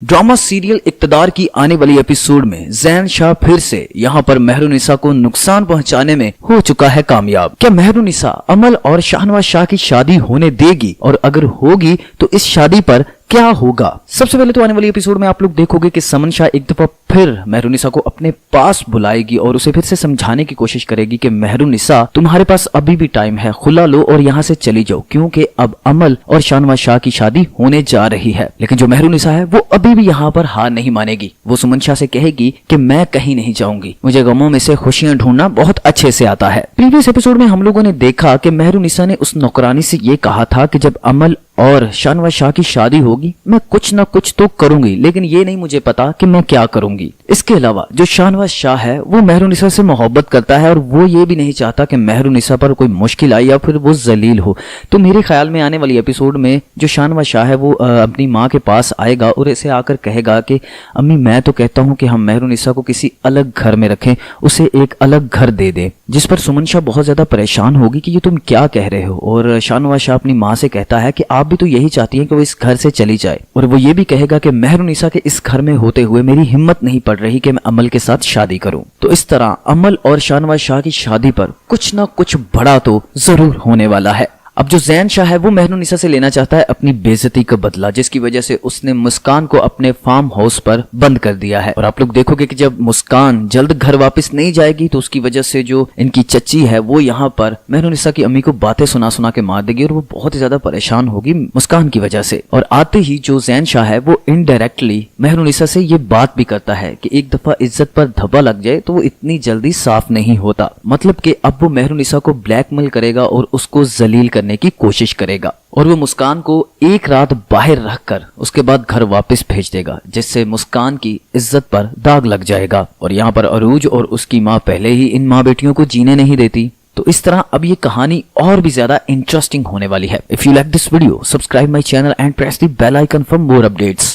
Drama serial इक्तदार की आने वाली एपिसोड में जैन शाह फिर से यहाँ पर मेहरुनिसा को नुकसान पहुँचाने में हो चुका है कामयाब। क्या मेहरुनिसा अमल और शाहनवाज शाह की शादी होने देगी, और अगर होगी तो इस शादी पर क्या होगा? सबसे पहले तो आने वाली एपिसोड में आप लोग देखोगे कि समन शाह एक दफा फिर मेहरुनिसा को अपने पास बुलाएगी और उसे फिर से समझाने की कोशिश करेगी कि मेहरुनिसा, तुम्हारे पास अभी भी टाइम है, खुला लो और यहाँ से चली जाओ, क्योंकि अब अमल और शाहनवाज शाह की शादी होने जा रही है। लेकिन जो मेहरुनिसा है वो अभी भी यहाँ पर हार नहीं मानेगी। वो सुमन शाह से कहेगी कि मैं कहीं नहीं जाऊंगी, मुझे गमों में से खुशियां ढूंढना बहुत अच्छे से आता है। प्रीवियस एपिसोड में हम लोगों ने देखा कि मेहरुनिसा ने उस नौकरानी से ये कहा था कि जब अमल और शाहनवाज शाह की शादी होगी मैं कुछ ना कुछ तो करूंगी, लेकिन ये नहीं मुझे पता कि मैं क्या करूंगी। इसके अलावा जो शाहनवाज शाह है वो मेहरुनिसा से मोहब्बत करता है और वो ये भी नहीं चाहता कि मेहरुनिसा पर कोई मुश्किल आए या फिर वो जलील हो। तो मेरे ख्याल में आने वाली एपिसोड में जो शाहनवाज शाह है वो अपनी माँ के पास आएगा और इसे आकर कहेगा कि अम्मी, मैं तो कहता हूँ कि हम मेहरुनिसा को किसी अलग घर में रखें, उसे एक अलग घर दे दें। जिस पर सुमन शाह बहुत ज्यादा परेशान होगी कि ये तुम क्या कह रहे हो, और शाहनवाज शाह अपनी माँ से कहता है कि आप भी तो यही चाहती हैं कि वो इस घर से चली जाए। और वो ये भी कहेगा कि मेहरुनिसा के इस घर में होते हुए मेरी हिम्मत नहीं पड़ रही कि मैं अमल के साथ शादी करूं। तो इस तरह अमल और शाहनवाज शाह की शादी पर कुछ ना कुछ बड़ा तो जरूर होने वाला है। अब जो जैन शाह है वो मेहरुनिसा से लेना चाहता है अपनी बेइज्जती का बदला, जिसकी वजह से उसने मुस्कान को अपने फार्म हाउस पर बंद कर दिया है। और आप लोग देखोगे कि जब मुस्कान जल्द घर वापस नहीं जाएगी तो उसकी वजह से जो इनकी चच्ची है वो यहाँ पर मेहरुनिसा की अम्मी को बातें सुना सुना के मार देगी और वो बहुत ही ज्यादा परेशान होगी मुस्कान की वजह से। और आते ही जो जैन शाह है वो इनडायरेक्टली मेहरुनिसा से ये बात भी करता है कि एक दफा इज्जत पर धब्बा लग जाए तो वो इतनी जल्दी साफ नहीं होता। मतलब कि अब वो मेहरुनिसा को ब्लैकमेल करेगा और उसको जलील करने की कोशिश करेगा, और वो मुस्कान को एक रात बाहर रखकर उसके बाद घर वापस भेज देगा, जिससे मुस्कान की इज्जत पर दाग लग जाएगा। और यहाँ पर अरूज और उसकी माँ पहले ही इन माँ बेटियों को जीने नहीं देती। तो इस तरह अब ये कहानी और भी ज्यादा इंटरेस्टिंग होने वाली है। If you like this video, subscribe my channel and press the bell icon for more updates.